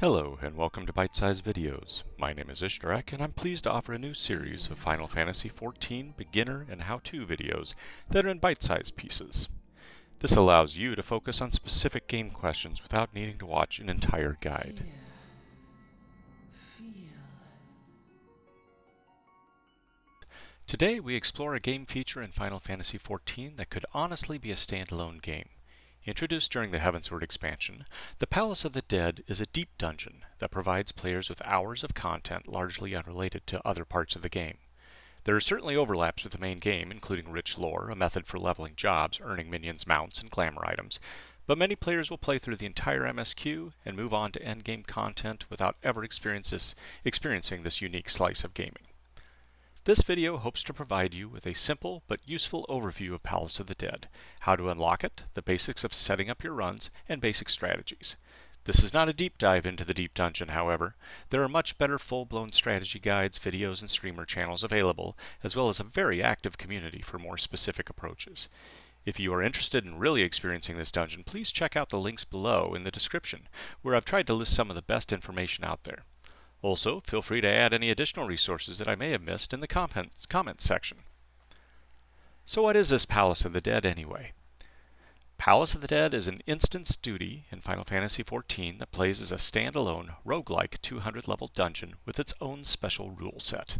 Hello and welcome to Bite-Size Videos. My name is Ishtarak and I'm pleased to offer a new series of Final Fantasy XIV beginner and how-to videos that are in bite-sized pieces. This allows you to focus on specific game questions without needing to watch an entire guide. Today we explore a game feature in Final Fantasy XIV that could honestly be a standalone game. Introduced during the Heavensward expansion, the Palace of the Dead is a deep dungeon that provides players with hours of content largely unrelated to other parts of the game. There are certainly overlaps with the main game, including rich lore, a method for leveling jobs, earning minions, mounts, and glamour items, but many players will play through the entire MSQ and move on to endgame content without ever experiencing this unique slice of gaming. This video hopes to provide you with a simple but useful overview of Palace of the Dead, how to unlock it, the basics of setting up your runs, and basic strategies. This is not a deep dive into the deep dungeon, however. There are much better full-blown strategy guides, videos, and streamer channels available, as well as a very active community for more specific approaches. If you are interested in really experiencing this dungeon, please check out the links below in the description, where I've tried to list some of the best information out there. Also, feel free to add any additional resources that I may have missed in the comments section. So what is this Palace of the Dead anyway? Palace of the Dead is an instance duty in Final Fantasy XIV that plays as a standalone, roguelike 200-level dungeon with its own special rule set.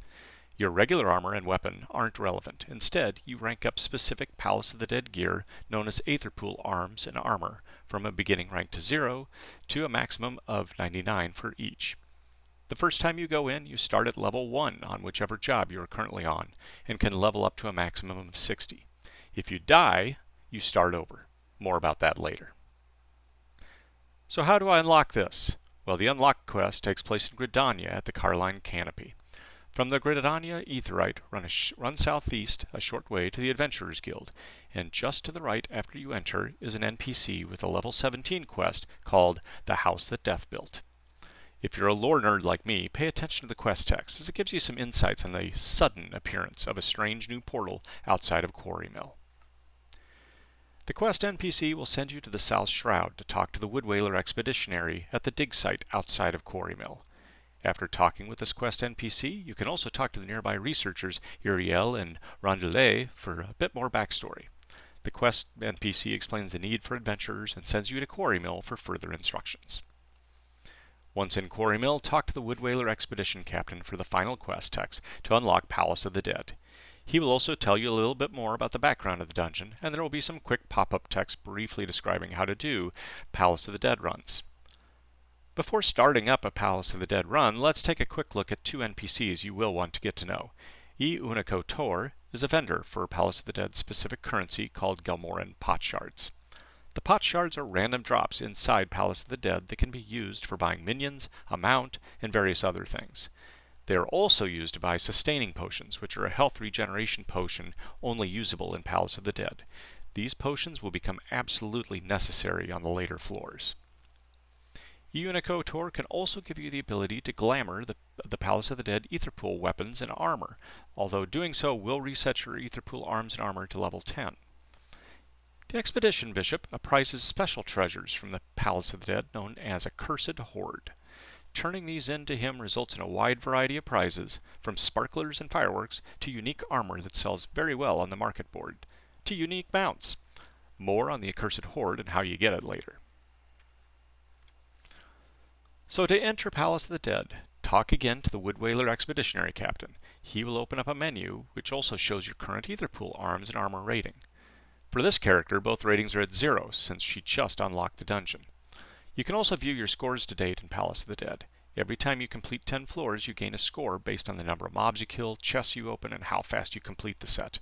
Your regular armor and weapon aren't relevant. Instead, you rank up specific Palace of the Dead gear known as Aetherpool arms and armor from a beginning rank to 0 to a maximum of 99 for each. The first time you go in, you start at level 1 on whichever job you are currently on, and can level up to a maximum of 60. If you die, you start over. More about that later. So how do I unlock this? Well, the unlock quest takes place in Gridania at the Carline Canopy. From the Gridania Aetheryte, run southeast a short way to the Adventurers Guild, and just to the right after you enter is an NPC with a level 17 quest called The House That Death Built. If you're a lore nerd like me, pay attention to the quest text, as it gives you some insights on the sudden appearance of a strange new portal outside of Quarrymill. The quest NPC will send you to the South Shroud to talk to the Woodwhaler Expeditionary at the dig site outside of Quarrymill. After talking with this quest NPC, you can also talk to the nearby researchers Uriel and Rondelet for a bit more backstory. The quest NPC explains the need for adventurers and sends you to Quarrymill for further instructions. Once in Quarrymill, talk to the Woodwhaler Expedition Captain for the final quest text to unlock Palace of the Dead. He will also tell you a little bit more about the background of the dungeon, and there will be some quick pop-up text briefly describing how to do Palace of the Dead runs. Before starting up a Palace of the Dead run, let's take a quick look at two NPCs you will want to get to know. E. Unico Tor is a vendor for Palace of the Dead specific currency called Gelmoran Potshards. The pot shards are random drops inside Palace of the Dead that can be used for buying minions, a mount, and various other things. They are also used to buy sustaining potions, which are a health regeneration potion only usable in Palace of the Dead. These potions will become absolutely necessary on the later floors. Unico Tor can also give you the ability to glamour the Palace of the Dead Aetherpool weapons and armor, although doing so will reset your Aetherpool arms and armor to level 10. The Expedition Bishop apprises special treasures from the Palace of the Dead known as a Cursed Hoard. Turning these in to him results in a wide variety of prizes, from sparklers and fireworks to unique armor that sells very well on the market board, to unique mounts. More on the Accursed Hoard and how you get it later. So to enter Palace of the Dead, talk again to the Woodwhaler Expeditionary Captain. He will open up a menu which also shows your current Aetherpool arms and armor rating. For this character, both ratings are at 0, since she just unlocked the dungeon. You can also view your scores to date in Palace of the Dead. Every time you complete 10 floors, you gain a score based on the number of mobs you kill, chests you open, and how fast you complete the set.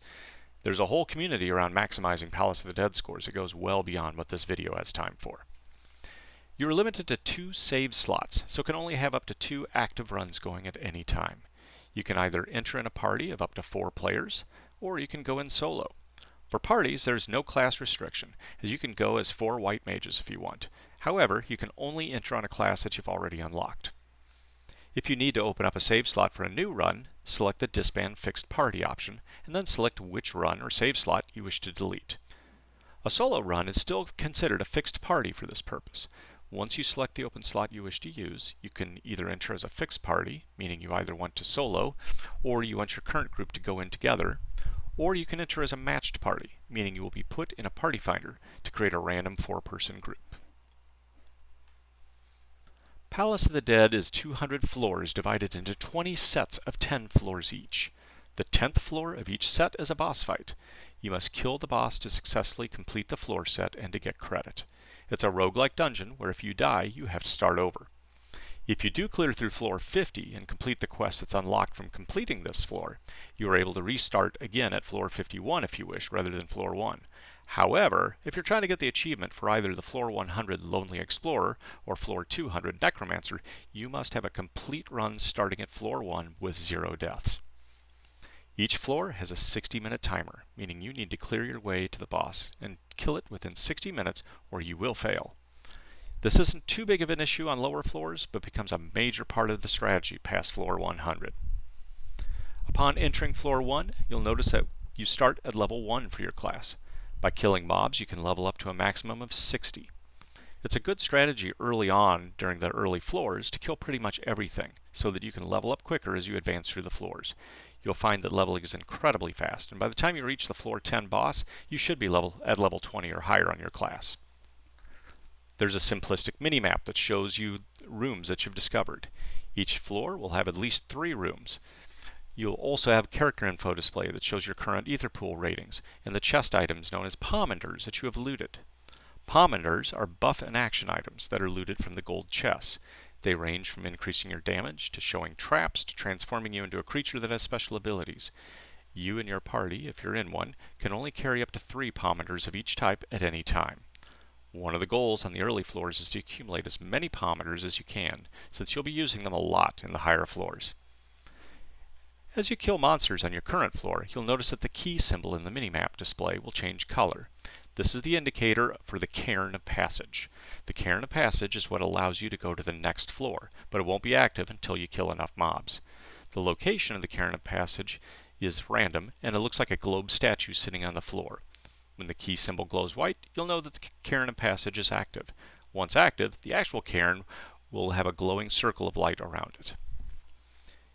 There's a whole community around maximizing Palace of the Dead scores that goes well beyond what this video has time for. You are limited to 2 save slots, so can only have up to 2 active runs going at any time. You can either enter in a party of up to 4 players, or you can go in solo. For parties, there is no class restriction, as you can go as 4 white mages if you want. However, you can only enter on a class that you've already unlocked. If you need to open up a save slot for a new run, select the Disband Fixed Party option, and then select which run or save slot you wish to delete. A solo run is still considered a fixed party for this purpose. Once you select the open slot you wish to use, you can either enter as a fixed party, meaning you either want to solo, or you want your current group to go in together, or you can enter as a matched party, meaning you will be put in a party finder to create a random 4-person group. Palace of the Dead is 200 floors divided into 20 sets of 10 floors each. The 10th floor of each set is a boss fight. You must kill the boss to successfully complete the floor set and to get credit. It's a roguelike dungeon where if you die, you have to start over. If you do clear through floor 50 and complete the quest that's unlocked from completing this floor, you are able to restart again at floor 51 if you wish, rather than floor 1. However, if you're trying to get the achievement for either the floor 100 Lonely Explorer or floor 200 Necromancer, you must have a complete run starting at floor 1 with 0 deaths. Each floor has a 60-minute timer, meaning you need to clear your way to the boss and kill it within 60 minutes or you will fail. This isn't too big of an issue on lower floors, but becomes a major part of the strategy past floor 100. Upon entering floor 1, you'll notice that you start at level 1 for your class. By killing mobs, you can level up to a maximum of 60. It's a good strategy early on during the early floors to kill pretty much everything, so that you can level up quicker as you advance through the floors. You'll find that leveling is incredibly fast, and by the time you reach the floor 10 boss, you should be at level 20 or higher on your class. There's a simplistic mini-map that shows you rooms that you've discovered. Each floor will have at least 3 rooms. You'll also have character info display that shows your current ether pool ratings and the chest items known as Pomanders that you have looted. Pomanders are buff and action items that are looted from the gold chests. They range from increasing your damage to showing traps to transforming you into a creature that has special abilities. You and your party, if you're in one, can only carry up to 3 Pomanders of each type at any time. One of the goals on the early floors is to accumulate as many Pomanders as you can, since you'll be using them a lot in the higher floors. As you kill monsters on your current floor, you'll notice that the key symbol in the minimap display will change color. This is the indicator for the Cairn of Passage. The Cairn of Passage is what allows you to go to the next floor, but it won't be active until you kill enough mobs. The location of the Cairn of Passage is random, and it looks like a globe statue sitting on the floor. When the key symbol glows white, you'll know that the Cairn of Passage is active. Once active, the actual cairn will have a glowing circle of light around it.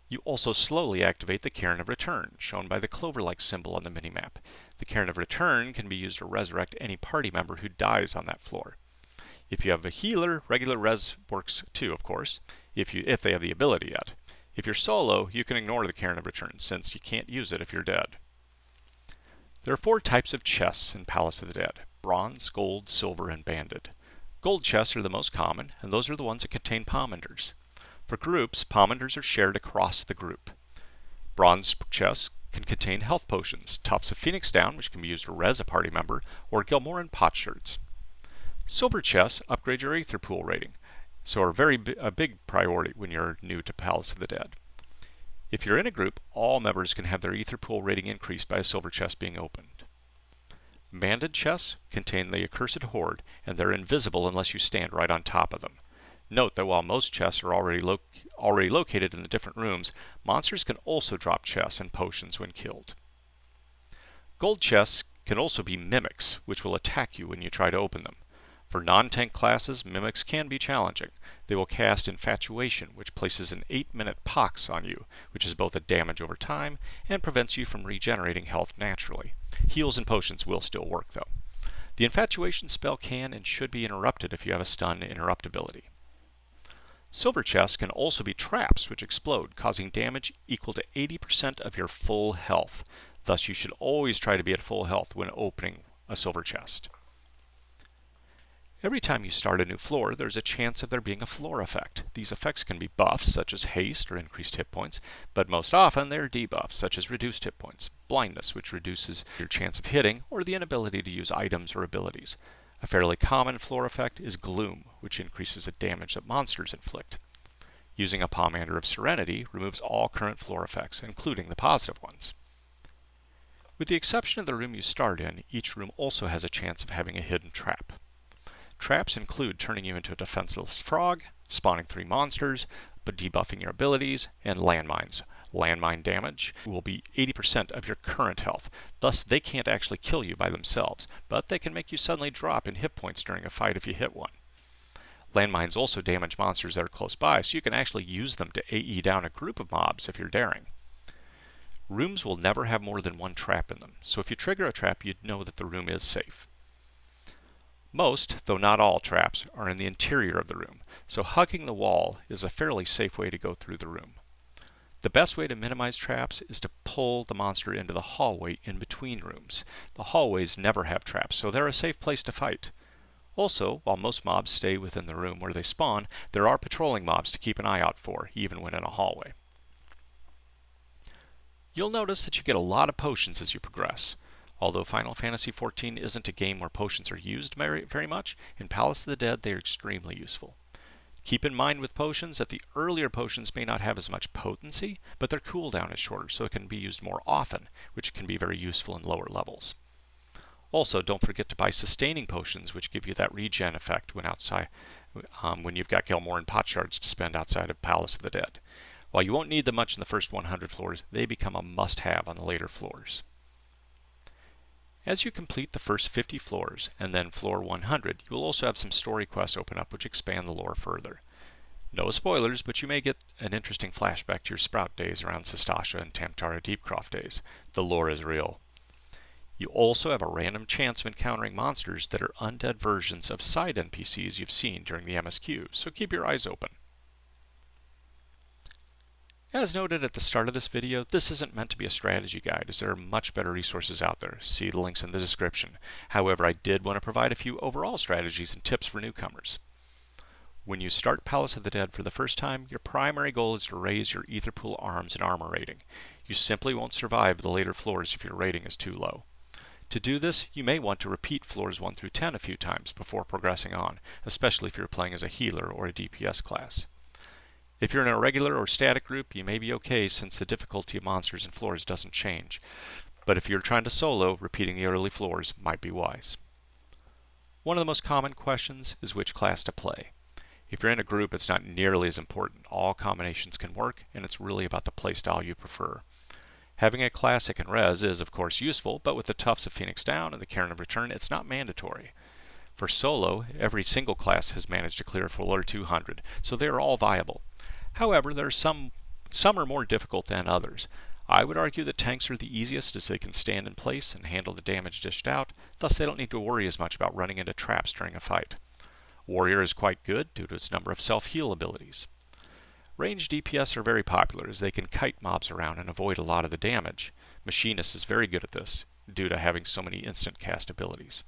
You also slowly activate the Cairn of Return, shown by the clover-like symbol on the minimap. The Cairn of Return can be used to resurrect any party member who dies on that floor. If you have a healer, regular res works too, of course, if they have the ability yet. If you're solo, you can ignore the Cairn of Return, since you can't use it if you're dead. There are 4 types of chests in Palace of the Dead: bronze, gold, silver, and banded. Gold chests are the most common, and those are the ones that contain Pomanders. For groups, Pomanders are shared across the group. Bronze chests can contain health potions, Tufts of Phoenix Down, which can be used to res a party member, or Gilmoran potsherds. Silver chests upgrade your ether pool rating, so are a big priority when you're new to Palace of the Dead. If you're in a group, all members can have their ether pool rating increased by a silver chest being opened. Banded chests contain the accursed horde, and they're invisible unless you stand right on top of them. Note that while most chests are already located in the different rooms, monsters can also drop chests and potions when killed. Gold chests can also be mimics, which will attack you when you try to open them. For non-tank classes, mimics can be challenging. They will cast Infatuation, which places an 8-minute pox on you, which is both a damage over time and prevents you from regenerating health naturally. Heals and potions will still work, though. The Infatuation spell can and should be interrupted if you have a stun interruptibility. Silver chests can also be traps which explode, causing damage equal to 80% of your full health. Thus, you should always try to be at full health when opening a silver chest. Every time you start a new floor, there's a chance of there being a floor effect. These effects can be buffs, such as haste or increased hit points, but most often they're debuffs, such as reduced hit points, blindness, which reduces your chance of hitting, or the inability to use items or abilities. A fairly common floor effect is gloom, which increases the damage that monsters inflict. Using a Pomander of Serenity removes all current floor effects, including the positive ones. With the exception of the room you start in, each room also has a chance of having a hidden trap. Traps include turning you into a defenseless frog, spawning 3 monsters, but debuffing your abilities, and landmines. Landmine damage will be 80% of your current health, thus they can't actually kill you by themselves, but they can make you suddenly drop in hit points during a fight if you hit one. Landmines also damage monsters that are close by, so you can actually use them to AE down a group of mobs if you're daring. Rooms will never have more than one trap in them, so if you trigger a trap, you'd know that the room is safe. Most, though not all, traps are in the interior of the room, so hugging the wall is a fairly safe way to go through the room. The best way to minimize traps is to pull the monster into the hallway in between rooms. The hallways never have traps, so they're a safe place to fight. Also, while most mobs stay within the room where they spawn, there are patrolling mobs to keep an eye out for, even when in a hallway. You'll notice that you get a lot of potions as you progress. Although Final Fantasy XIV isn't a game where potions are used very much, in Palace of the Dead they are extremely useful. Keep in mind with potions that the earlier potions may not have as much potency, but their cooldown is shorter, so it can be used more often, which can be very useful in lower levels. Also, don't forget to buy sustaining potions, which give you that regen effect when you've got Gelmoran pot shards to spend outside of Palace of the Dead. While you won't need them much in the first 100 floors, they become a must-have on the later floors. As you complete the first 50 floors, and then floor 100, you will also have some story quests open up which expand the lore further. No spoilers, but you may get an interesting flashback to your Sprout days around Sestasha and Tamtara Deepcroft days. The lore is real. You also have a random chance of encountering monsters that are undead versions of side NPCs you've seen during the MSQ, so keep your eyes open. As noted at the start of this video, this isn't meant to be a strategy guide, as there are much better resources out there. See the links in the description. However, I did want to provide a few overall strategies and tips for newcomers. When you start Palace of the Dead for the first time, your primary goal is to raise your Etherpool arms and armor rating. You simply won't survive the later floors if your rating is too low. To do this, you may want to repeat floors 1 through 10 a few times before progressing on, especially if you're playing as a healer or a DPS class. If you're in a regular or static group, you may be okay since the difficulty of monsters and floors doesn't change. But if you're trying to solo, repeating the early floors might be wise. One of the most common questions is which class to play. If you're in a group, it's not nearly as important. All combinations can work, and it's really about the playstyle you prefer. Having a classic and res is, of course, useful, but with the Tufts of Phoenix Down and the Cairn of Return, it's not mandatory. For solo, every single class has managed to clear floor 200, so they are all viable. However, there are some are more difficult than others. I would argue that tanks are the easiest as they can stand in place and handle the damage dished out, thus they don't need to worry as much about running into traps during a fight. Warrior is quite good due to its number of self-heal abilities. Ranged DPS are very popular as they can kite mobs around and avoid a lot of the damage. Machinist is very good at this due to having so many instant cast abilities.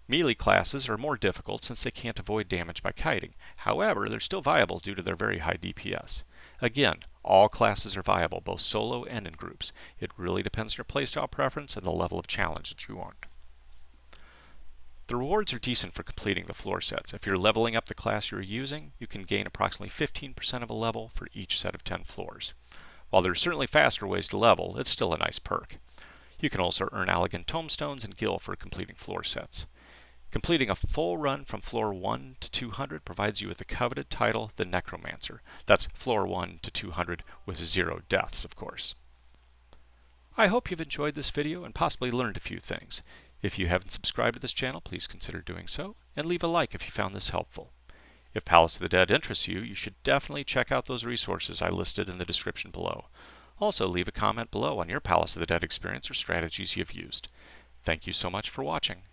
Melee classes are more difficult since they can't avoid damage by kiting. However, they're still viable due to their very high DPS. Again, all classes are viable, both solo and in groups. It really depends on your playstyle preference and the level of challenge that you want. The rewards are decent for completing the floor sets. If you're leveling up the class you're using, you can gain approximately 15% of a level for each set of 10 floors. While there are certainly faster ways to level, it's still a nice perk. You can also earn Allegan Tomestones and Gil for completing floor sets. Completing a full run from floor 1 to 200 provides you with the coveted title, the Necromancer. That's floor 1 to 200 with 0 deaths, of course. I hope you've enjoyed this video and possibly learned a few things. If you haven't subscribed to this channel, please consider doing so, and leave a like if you found this helpful. If Palace of the Dead interests you, you should definitely check out those resources I listed in the description below. Also, leave a comment below on your Palace of the Dead experience or strategies you've used. Thank you so much for watching,